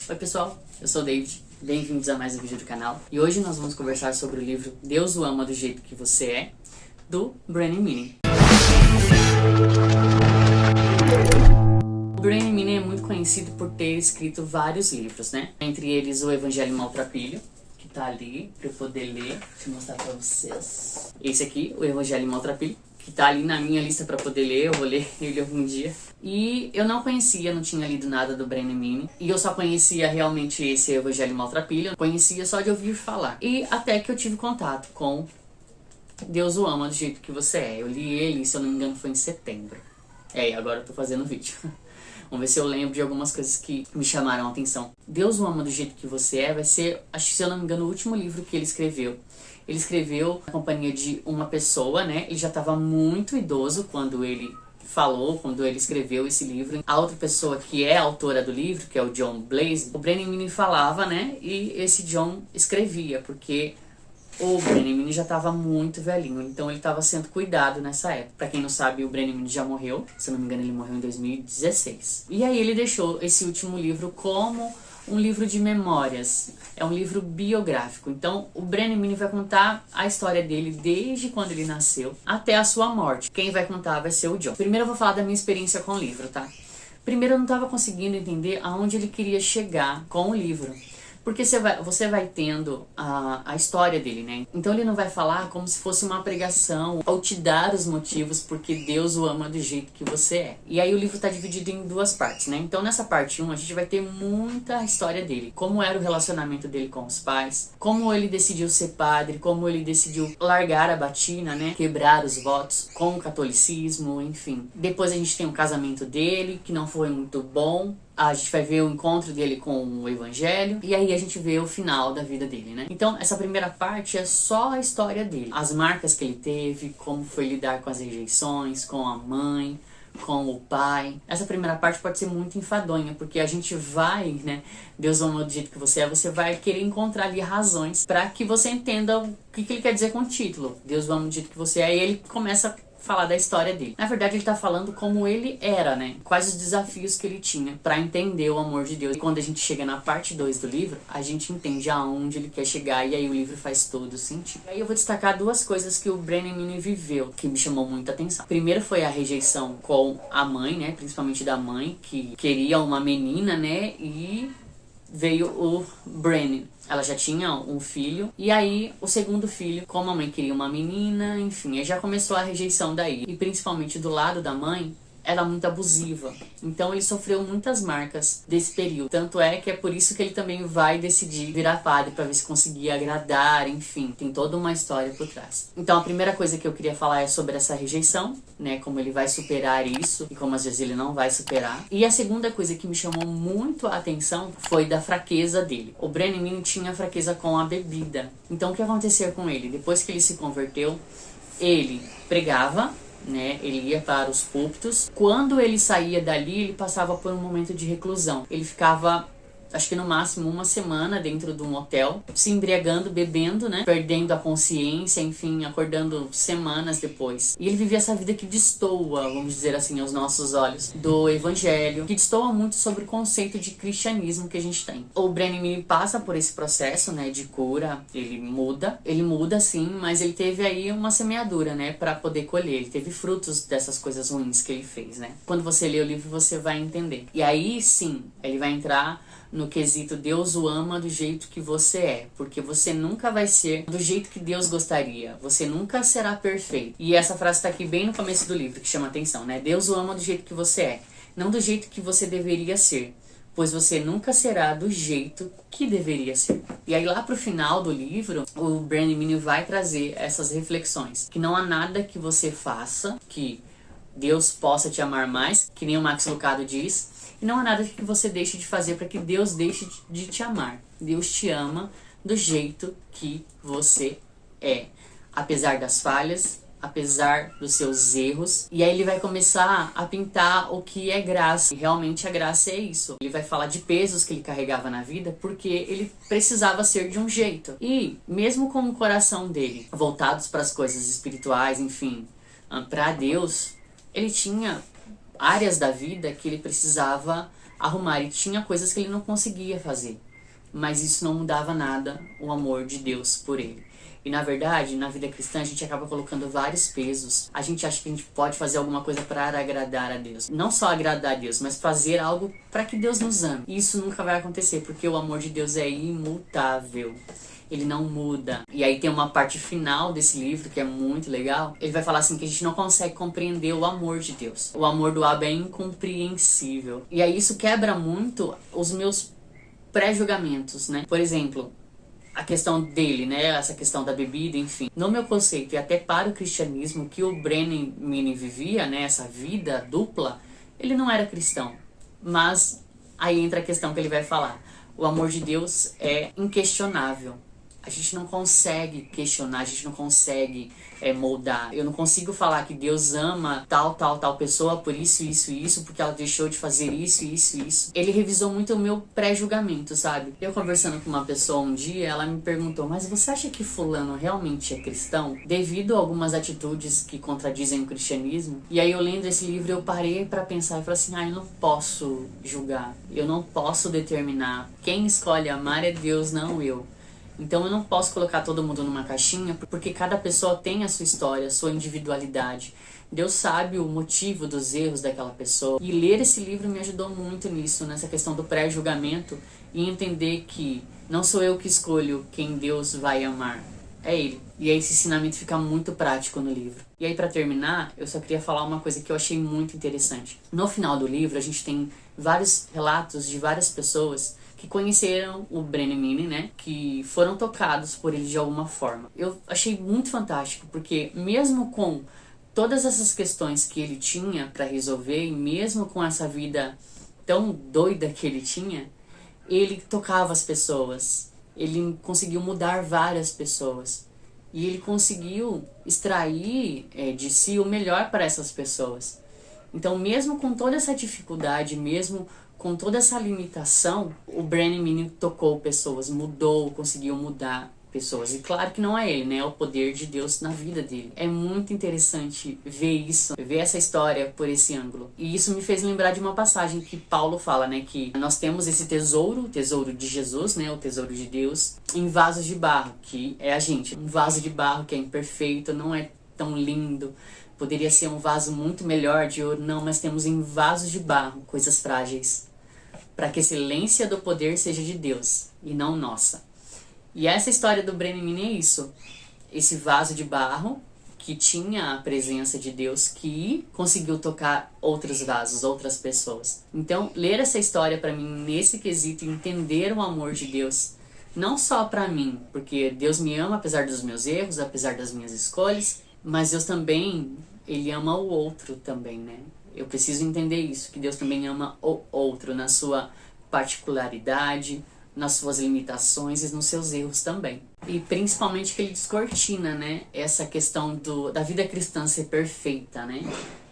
Oi pessoal, eu sou o David, bem-vindos a mais um vídeo do canal. E hoje nós vamos conversar sobre o livro Deus o Ama do Jeito que Você É, do Brennan Manning. O Brennan Manning é muito conhecido por ter escrito vários livros, né? Entre eles o Evangelho Maltrapilho, que tá ali pra eu poder ler. Deixa eu mostrar pra vocês. Esse aqui, o Evangelho Maltrapilho, que tá ali na minha lista pra poder ler, eu vou ler ele algum dia. E eu não conhecia, não tinha lido nada do Brennan Manning, e eu só conhecia realmente esse Evangelho Maltrapilho, conhecia só de ouvir falar. E até que eu tive contato com Deus o Ama do Jeito que Você É. Eu li ele, se eu não me engano, foi em setembro. E agora eu tô fazendo vídeo. Vamos ver se eu lembro de algumas coisas que me chamaram a atenção. Deus o Ama do Jeito que Você É vai ser, acho que se eu não me engano, o último livro que ele escreveu. Ele escreveu na companhia de uma pessoa, né? Ele já estava muito idoso quando ele falou, quando ele escreveu esse livro. A outra pessoa que é a autora do livro, que é o John Blaze, o Brennan Manning falava, né? E esse John escrevia, porque o Brennan Manning já estava muito velhinho, então ele estava sendo cuidado nessa época. Pra quem não sabe, o Brennan Manning já morreu, se eu não me engano ele morreu em 2016. E aí ele deixou esse último livro como um livro de memórias, é um livro biográfico. Então o Brennan Manning vai contar a história dele desde quando ele nasceu até a sua morte. Quem vai contar vai ser o John. Primeiro eu vou falar da minha experiência com o livro, tá? Primeiro eu não estava conseguindo entender aonde ele queria chegar com o livro. Porque você vai tendo a história dele, né? Então ele não vai falar como se fosse uma pregação ou te dar os motivos porque Deus o ama do jeito que você é. E aí o livro tá dividido em duas partes, né? Então nessa parte 1 a gente vai ter muita história dele. Como era o relacionamento dele com os pais, como ele decidiu ser padre, como ele decidiu largar a batina, né? Quebrar os votos com o catolicismo, enfim. Depois a gente tem o casamento dele, que não foi muito bom. A gente vai ver o encontro dele com o Evangelho. E aí a gente vê o final da vida dele, né? Então essa primeira parte é só a história dele. As marcas que ele teve, como foi lidar com as rejeições, com a mãe, com o pai. Essa primeira parte pode ser muito enfadonha, porque a gente vai, né? Deus ama do jeito que você é, você vai querer encontrar ali razões para que você entenda o que ele quer dizer com o título. Deus ama do jeito que você é, e ele começa a falar da história dele. Na verdade, ele tá falando como ele era, né? Quais os desafios que ele tinha pra entender o amor de Deus. E quando a gente chega na parte 2 do livro, a gente entende aonde ele quer chegar, e aí o livro faz todo sentido. E aí eu vou destacar duas coisas que o Brennan Manning viveu, que me chamou muita atenção. Primeiro foi a rejeição com a mãe, né? Principalmente da mãe, que queria uma menina, né? E veio o Brennan. Ela já tinha um filho, e aí o segundo filho, como a mãe queria uma menina, enfim, aí já começou a rejeição daí. E principalmente do lado da mãe, ela é muito abusiva. Então ele sofreu muitas marcas desse período. Tanto é que é por isso que ele também vai decidir virar padre, para ver se conseguia agradar, enfim. Tem toda uma história por trás. Então a primeira coisa que eu queria falar é sobre essa rejeição, né? Como ele vai superar isso e como às vezes ele não vai superar. E a segunda coisa que me chamou muito a atenção foi da fraqueza dele. O Brennan Manning tinha fraqueza com a bebida. Então o que acontecia com ele? Depois que ele se converteu, ele pregava, né? Ele ia para os púlpitos. Quando ele saía dali, ele passava por um momento de reclusão. Ele ficava, acho que no máximo uma semana dentro de um hotel, se embriagando, bebendo, né? Perdendo a consciência, enfim, acordando semanas depois. E ele vivia essa vida que destoa, vamos dizer assim, aos nossos olhos, do Evangelho, que destoa muito sobre o conceito de cristianismo que a gente tem. O Brennan Manning passa por esse processo, né, de cura. Ele muda sim, mas ele teve aí uma semeadura, né, para poder colher. Ele teve frutos dessas coisas ruins que ele fez, né? Quando você lê o livro, você vai entender. E aí sim, ele vai entrar no quesito Deus o ama do jeito que você é, porque você nunca vai ser do jeito que Deus gostaria, você nunca será perfeito. E essa frase está aqui bem no começo do livro, que chama atenção, né? Deus o ama do jeito que você é, não do jeito que você deveria ser, pois você nunca será do jeito que deveria ser. E aí lá pro final do livro, o Brennan Manning vai trazer essas reflexões, que não há nada que você faça que Deus possa te amar mais, que nem o Max Lucado diz, e não há nada que você deixe de fazer para que Deus deixe de te amar. Deus te ama do jeito que você é, apesar das falhas, apesar dos seus erros. E aí ele vai começar a pintar o que é graça. E realmente a graça é isso. Ele vai falar de pesos que ele carregava na vida, porque ele precisava ser de um jeito. E mesmo com o coração dele voltados para as coisas espirituais, enfim, para Deus, ele tinha áreas da vida que ele precisava arrumar. E tinha coisas que ele não conseguia fazer. Mas isso não mudava nada o amor de Deus por ele. E na verdade, na vida cristã, a gente acaba colocando vários pesos. A gente acha que a gente pode fazer alguma coisa para agradar a Deus. Não só agradar a Deus, mas fazer algo para que Deus nos ame. E isso nunca vai acontecer, porque o amor de Deus é imutável. Ele não muda. E aí tem uma parte final desse livro que é muito legal. Ele vai falar assim que a gente não consegue compreender o amor de Deus. O amor do Abba é incompreensível. E aí isso quebra muito os meus pré-julgamentos, né? Por exemplo, a questão dele, né? Essa questão da bebida, enfim. No meu conceito, e até para o cristianismo, que o Brené Minnie vivia, né? Essa vida dupla, ele não era cristão. Mas aí entra a questão que ele vai falar. O amor de Deus é inquestionável. A gente não consegue questionar, a gente não consegue moldar. Eu não consigo falar que Deus ama tal pessoa por isso, porque ela deixou de fazer isso. Ele revisou muito o meu pré-julgamento, sabe? Eu conversando com uma pessoa um dia, ela me perguntou, mas você acha que fulano realmente é cristão? Devido a algumas atitudes que contradizem o cristianismo. E aí eu lendo esse livro, eu parei pra pensar e falei assim, eu não posso julgar, eu não posso determinar. Quem escolhe amar é Deus, não eu. Então eu não posso colocar todo mundo numa caixinha, porque cada pessoa tem a sua história, a sua individualidade. Deus sabe o motivo dos erros daquela pessoa. E ler esse livro me ajudou muito nisso, nessa questão do pré-julgamento e entender que não sou eu que escolho quem Deus vai amar, é Ele. E aí esse ensinamento fica muito prático no livro. E aí para terminar, eu só queria falar uma coisa que eu achei muito interessante. No final do livro a gente tem vários relatos de várias pessoas que conheceram o Brené Minnie, né? Que foram tocados por ele de alguma forma. Eu achei muito fantástico, porque mesmo com todas essas questões que ele tinha para resolver, e mesmo com essa vida tão doida que ele tinha, ele tocava as pessoas. Ele conseguiu mudar várias pessoas. E ele conseguiu extrair de si o melhor para essas pessoas. Então, mesmo com toda essa dificuldade, mesmo com toda essa limitação, o Brené Minnie tocou pessoas, mudou, conseguiu mudar pessoas. E claro que não é ele, né? É o poder de Deus na vida dele. É muito interessante ver isso, ver essa história por esse ângulo. E isso me fez lembrar de uma passagem que Paulo fala, né? Que nós temos esse tesouro, o tesouro de Jesus, né? O tesouro de Deus, em vasos de barro, que é a gente. Um vaso de barro que é imperfeito, não é tão lindo. Poderia ser um vaso muito melhor de ouro, não, mas temos em vasos de barro, coisas frágeis, para que a excelência do poder seja de Deus e não nossa. E essa história do Brené Minnie é isso. Esse vaso de barro que tinha a presença de Deus, que conseguiu tocar outros vasos, outras pessoas. Então, ler essa história para mim nesse quesito, entender o amor de Deus, não só para mim, porque Deus me ama apesar dos meus erros, apesar das minhas escolhas, mas Deus também, Ele ama o outro também, né? Eu preciso entender isso, que Deus também ama o outro na sua particularidade, nas suas limitações e nos seus erros também. E principalmente que ele descortina, né? Essa questão da vida cristã ser perfeita, né?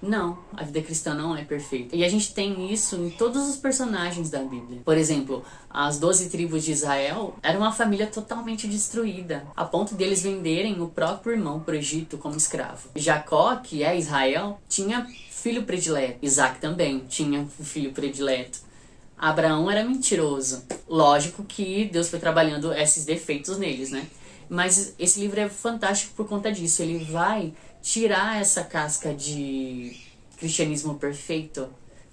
Não, a vida cristã não é perfeita. E a gente tem isso em todos os personagens da Bíblia. Por exemplo, as 12 tribos de Israel eram uma família totalmente destruída, a ponto deles venderem o próprio irmão para o Egito como escravo. Jacó, que é Israel, tinha filho predileto. Isaac também tinha um filho predileto. Abraão era mentiroso. Lógico que Deus foi trabalhando esses defeitos neles, né? Mas esse livro é fantástico por conta disso. Ele vai tirar essa casca de cristianismo perfeito,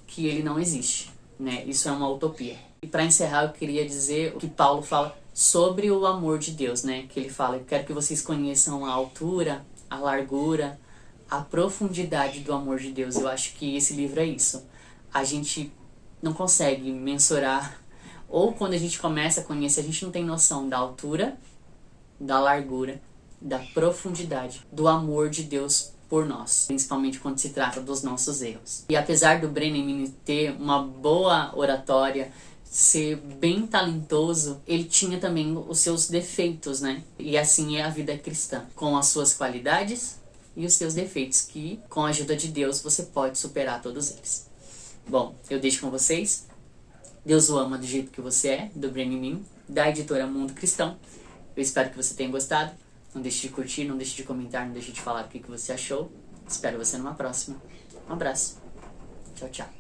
que ele não existe, né? Isso é uma utopia. E para encerrar, eu queria dizer o que Paulo fala sobre o amor de Deus, né? Que ele fala, eu quero que vocês conheçam a altura, a largura, a profundidade do amor de Deus. Eu acho que esse livro é isso. A gente não consegue mensurar, ou quando a gente começa a conhecer, a gente não tem noção da altura, da largura, da profundidade, do amor de Deus por nós, principalmente quando se trata dos nossos erros. E apesar do Brené Minnie ter uma boa oratória, ser bem talentoso, ele tinha também os seus defeitos, né? E assim é a vida cristã, com as suas qualidades e os seus defeitos, que com a ajuda de Deus você pode superar todos eles. Bom, eu deixo com vocês. Deus o ama do jeito que você é, do Brené Minnie, da editora Mundo Cristão. Eu espero que você tenha gostado. Não deixe de curtir, não deixe de comentar, não deixe de falar o que você achou. Espero você numa próxima. Um abraço. Tchau, tchau.